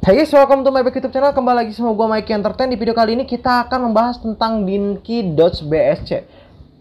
Hey guys, welcome to my back YouTube channel. Kembali lagi sama gue Mikey Entertain. Di video kali ini kita akan membahas tentang Dinky Dots BSC,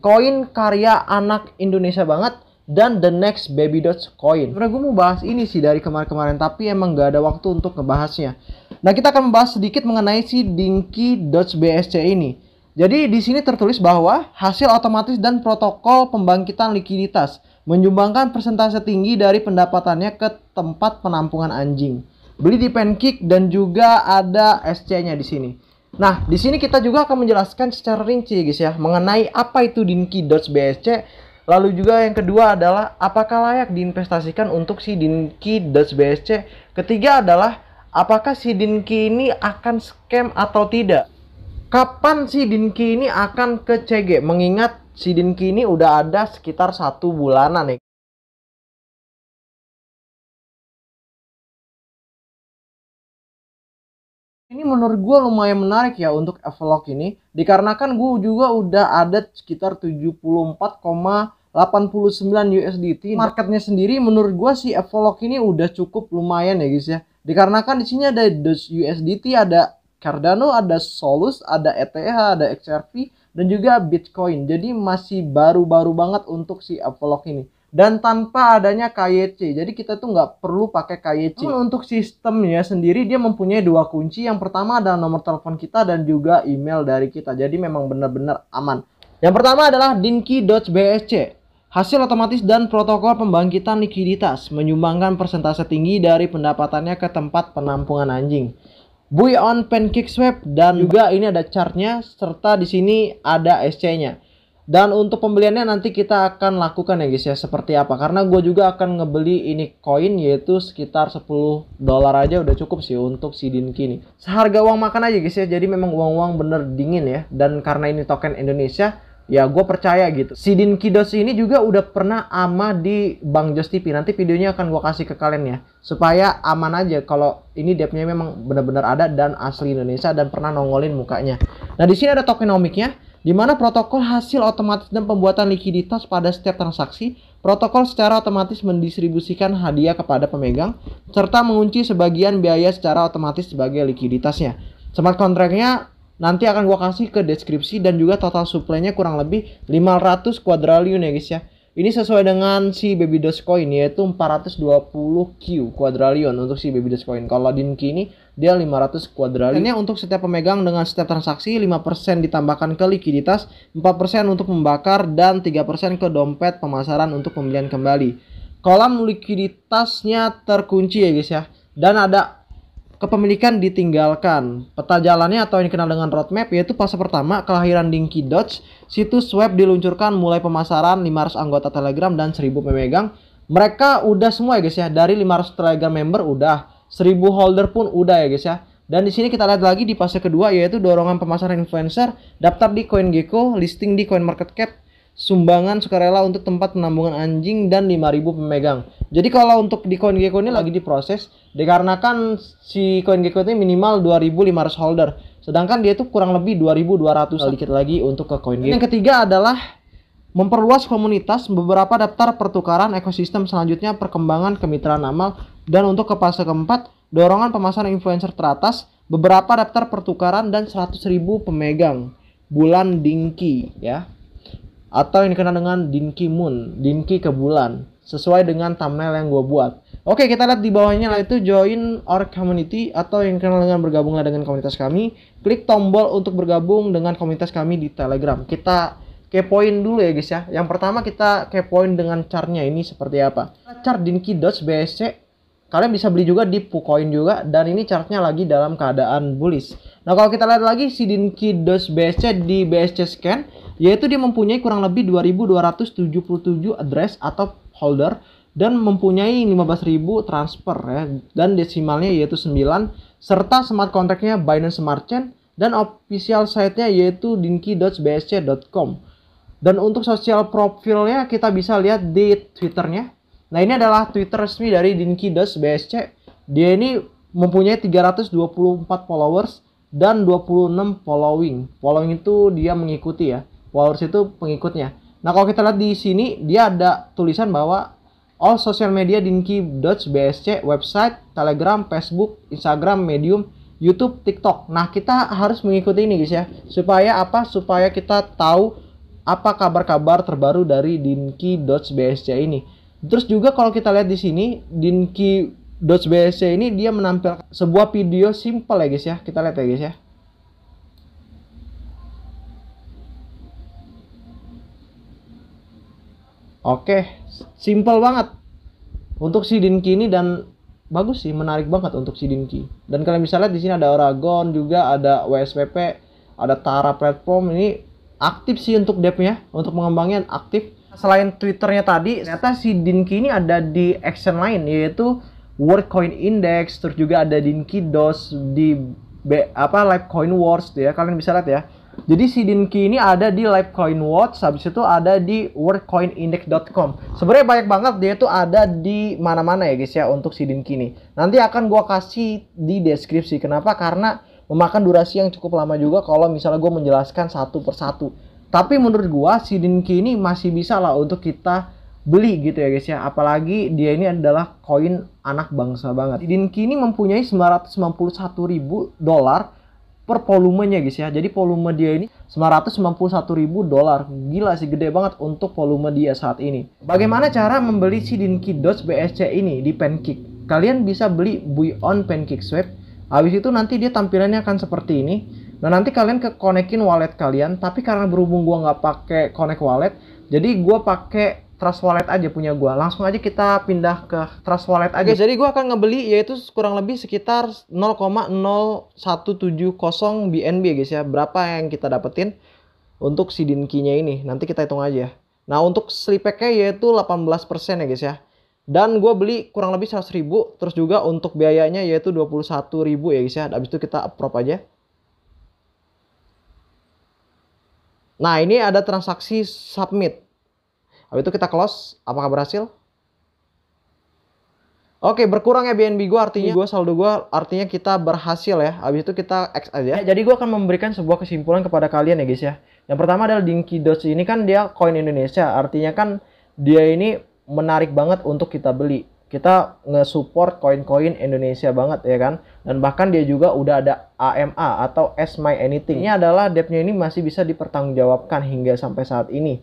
koin karya anak Indonesia banget, dan the next baby dots coin. Sebenernya gue mau bahas ini sih dari kemarin-kemarin, tapi emang gak ada waktu untuk ngebahasnya. Nah, kita akan membahas sedikit mengenai si Dinky Dots BSC ini. Jadi di sini tertulis bahwa hasil otomatis dan protokol pembangkitan likuiditas menyumbangkan persentase tinggi dari pendapatannya ke tempat penampungan anjing. Beli di Pancake dan juga ada SC-nya di sini. Nah, di sini kita juga akan menjelaskan secara rinci guys ya mengenai apa itu Dinky Dots BSC. Lalu juga yang kedua adalah apakah layak diinvestasikan untuk si Dinky Dots BSC. Ketiga adalah apakah si Dinky ini akan scam atau tidak. Kapan si Dinky ini akan ke CG? Mengingat si Dinky ini udah ada sekitar 1 bulanan nih. Ini menurut gue lumayan menarik ya untuk vlog ini, dikarenakan gue juga udah ada sekitar 74,89 USDT. Marketnya sendiri menurut gue si vlog ini udah cukup lumayan ya guys ya, dikarenakan di sini ada USDT, ada Cardano, ada Solus, ada ETH, ada XRP, dan juga Bitcoin. Jadi masih baru-baru banget untuk si vlog ini. Dan tanpa adanya KYC, jadi kita tuh nggak perlu pakai KYC. Untuk sistemnya sendiri dia mempunyai 2 kunci. Yang pertama adalah nomor telepon kita dan juga email dari kita. Jadi memang benar-benar aman. Yang pertama adalah Dinky Dots BSC, hasil otomatis dan protokol pembangkitan likuiditas menyumbangkan persentase tinggi dari pendapatannya ke tempat penampungan anjing. Buy on PancakeSwap, dan juga ini ada chartnya serta di sini ada SC-nya. Dan untuk pembeliannya nanti kita akan lakukan ya guys ya seperti apa, karena gue juga akan ngebeli ini koin yaitu sekitar $10 aja udah cukup sih untuk si Dinky ini. Seharga uang makan aja guys ya, jadi memang uang-uang bener dingin ya. Dan karena ini token Indonesia ya gue percaya gitu. Si Dinky Dots ini juga udah pernah ama di Bang Jos TV. Nanti videonya akan gue kasih ke kalian ya, supaya aman aja kalau ini depnya memang benar-benar ada dan asli Indonesia dan pernah nongolin mukanya. Nah, di sini ada tokenomicnya, di mana protokol hasil otomatis dan pembuatan likuiditas pada setiap transaksi. Protokol secara otomatis mendistribusikan hadiah kepada pemegang serta mengunci sebagian biaya secara otomatis sebagai likuiditasnya. Smart contract-nya nanti akan gua kasih ke deskripsi, dan juga total supply-nya kurang lebih 500 quadrillion ya guys ya. Ini sesuai dengan si Baby Dots Coin yaitu 420 Q quadrillion untuk si Baby Dots Coin. Kalau Dinky ini dia 500 quadrillion. Ini untuk setiap pemegang dengan setiap transaksi 5% ditambahkan ke likuiditas, 4% untuk membakar, dan 3% ke dompet pemasaran untuk pembelian kembali. Kolam likuiditasnya terkunci ya guys ya. Dan ada kepemilikan ditinggalkan. Peta jalannya atau yang dikenal dengan roadmap yaitu fase pertama kelahiran Dinky Dots. Situs web diluncurkan mulai pemasaran, 500 anggota Telegram dan 1000 pemegang. Mereka udah semua ya guys ya, dari 500 Telegram member udah, 1000 holder pun udah ya guys ya. Dan di sini kita lihat lagi di fase kedua yaitu dorongan pemasaran influencer, daftar di CoinGecko, listing di CoinMarketCap, sumbangan sukarela untuk tempat penampungan anjing, dan 5000 pemegang. Jadi kalau untuk di CoinGecko ini lagi diproses, dikarenakan si CoinGecko ini minimal 2500 holder, sedangkan dia itu kurang lebih 2200 sedikit lagi untuk ke CoinGecko. Yang ketiga adalah memperluas komunitas, beberapa daftar pertukaran, ekosistem selanjutnya perkembangan kemitraan amal, dan untuk ke fase keempat dorongan pemasaran influencer teratas, beberapa daftar pertukaran, dan 100.000 pemegang bulan Dinky ya, atau yang dikenal dengan Dinky Moon, Dinky ke bulan, sesuai dengan thumbnail yang gue buat. Oke, kita lihat di bawahnya yaitu join our community, atau yang dikenal dengan bergabunglah dengan komunitas kami. Klik tombol untuk bergabung dengan komunitas kami di Telegram. Kita kepoin dulu ya guys ya. Yang pertama kita kepoin dengan chartnya ini seperti apa. Chart Dinky Dots BSC kalian bisa beli juga di Pucoin juga, dan ini chartnya lagi dalam keadaan bullish. Nah, kalau kita lihat lagi si Dinky Dots BSC di BSC scan, yaitu dia mempunyai kurang lebih 2277 address atau holder, dan mempunyai 15.000 transfer ya, dan desimalnya yaitu 9, serta smart contract-nya Binance Smart Chain, dan official site-nya yaitu dinkydotsbsc.com. Dan untuk sosial profilnya kita bisa lihat di Twitter-nya. Nah, ini adalah Twitter resmi dari Dinky Dots BSC. Dia ini mempunyai 324 followers dan 26 following. Following itu dia mengikuti ya. Followers itu pengikutnya. Nah, kalau kita lihat di sini dia ada tulisan bahwa all social media dinky.bsc, website, Telegram, Facebook, Instagram, Medium, YouTube, TikTok. Nah, kita harus mengikuti ini guys ya. Supaya apa? Supaya kita tahu apa kabar-kabar terbaru dari dinky.bsc ini. Terus juga kalau kita lihat di sini, dinky.bsc ini dia menampilkan sebuah video simple ya guys ya. Kita lihat ya guys ya. Oke, simple banget untuk si Dinky ini dan bagus sih, menarik banget untuk si Dinky. Dan kalian bisa lihat di sini ada Oragon juga, ada WSPP, ada Tara platform. Ini aktif sih untuk devnya, untuk mengembangnya aktif. Selain Twitternya tadi, ternyata si Dinky ini ada di action lain, yaitu World Coin Index, terus juga ada Dinky DOS di Live Coin Wars tuh ya. Kalian bisa lihat ya. Jadi si Dinky ini ada di Live Coin Watch, habis itu ada di worldcoinindex.com. Sebenarnya banyak banget, dia tuh ada di mana-mana ya guys ya untuk si Dinky ini. Nanti akan gua kasih di deskripsi. Kenapa? Karena memakan durasi yang cukup lama juga kalau misalnya gue menjelaskan satu persatu. Tapi menurut gua si Dinky ini masih bisa lah untuk kita beli gitu ya guys ya. Apalagi dia ini adalah koin anak bangsa banget. Si Dinky ini mempunyai $991.000 per volumenya guys ya. Jadi volume dia ini $991.000. Gila sih, gede banget untuk volume dia saat ini. Bagaimana cara membeli si dinky.bsc ini di Pancake? Kalian bisa beli buy on PancakeSwap. Habis itu nanti dia tampilannya akan seperti ini. Nah, nanti kalian konekin wallet kalian, tapi karena berhubung gua nggak pakai connect wallet, jadi gua pakai Trust Wallet aja punya gua. Langsung aja kita pindah ke Trust Wallet aja. Oke, jadi gua akan ngebeli yaitu kurang lebih sekitar 0,0170 BNB guys ya. Berapa yang kita dapetin untuk si Dinky-nya ini? Nanti kita hitung aja. Nah, untuk slipback-nya yaitu 18% ya guys ya. Dan gue beli kurang lebih 100.000. Terus juga untuk biayanya yaitu 21.000 ya guys ya. Habis itu kita approve aja. Nah, ini ada transaksi submit. Habis itu kita close. Apakah berhasil? Oke, berkurang ya BNB gue, artinya saldo gue artinya kita berhasil ya. Habis itu kita X aja. Jadi gue akan memberikan sebuah kesimpulan kepada kalian ya guys ya. Yang pertama adalah Dinky Dots ini kan dia koin Indonesia. Artinya kan dia ini menarik banget untuk kita beli. Kita nge-support koin-koin Indonesia banget ya kan. Dan bahkan dia juga udah ada AMA atau Ask My Anything. Ini adalah depth-nya ini masih bisa dipertanggungjawabkan hingga sampai saat ini.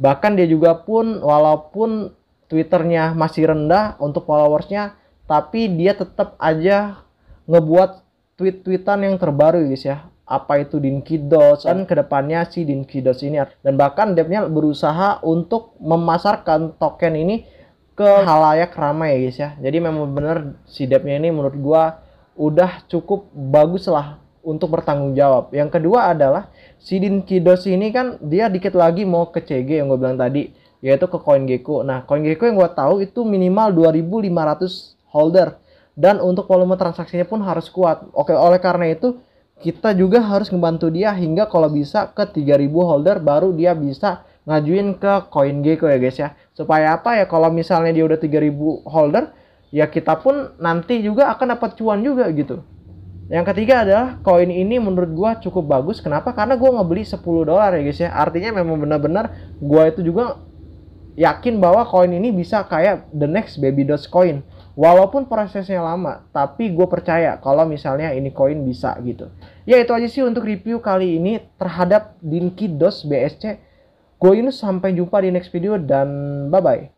Bahkan dia juga pun walaupun Twitternya masih rendah untuk followersnya, tapi dia tetap aja ngebuat tweet-tweetan yang terbaru guys ya. Apa itu Dinky Dots, dan kedepannya si Dinky Dots ini. Dan bahkan devnya berusaha untuk memasarkan token ini ke halayak ramai ya guys ya. Jadi memang bener si devnya ini menurut gua udah cukup bagus lah untuk bertanggung jawab. Yang kedua adalah si Dinky Dots ini kan dia dikit lagi mau ke CG yang gue bilang tadi, yaitu ke CoinGecko. Nah, CoinGecko yang gue tahu itu minimal 2.500 holder dan untuk volume transaksinya pun harus kuat. Oke, oleh karena itu kita juga harus membantu dia hingga kalau bisa ke 3.000 holder baru dia bisa ngajuin ke CoinGecko ya guys ya. Supaya apa ya, kalau misalnya dia udah 3.000 holder, ya kita pun nanti juga akan dapat cuan juga gitu. Yang ketiga adalah koin ini menurut gua cukup bagus. Kenapa? Karena gua ngebeli $10 ya guys ya. Artinya memang benar-benar gua itu juga yakin bahwa koin ini bisa kayak the next Baby Dots coin. Walaupun prosesnya lama, tapi gue percaya kalau misalnya ini koin bisa gitu. Ya itu aja sih untuk review kali ini terhadap Dinky Dots BSC. Gue Yunus, sampai jumpa di next video dan bye-bye.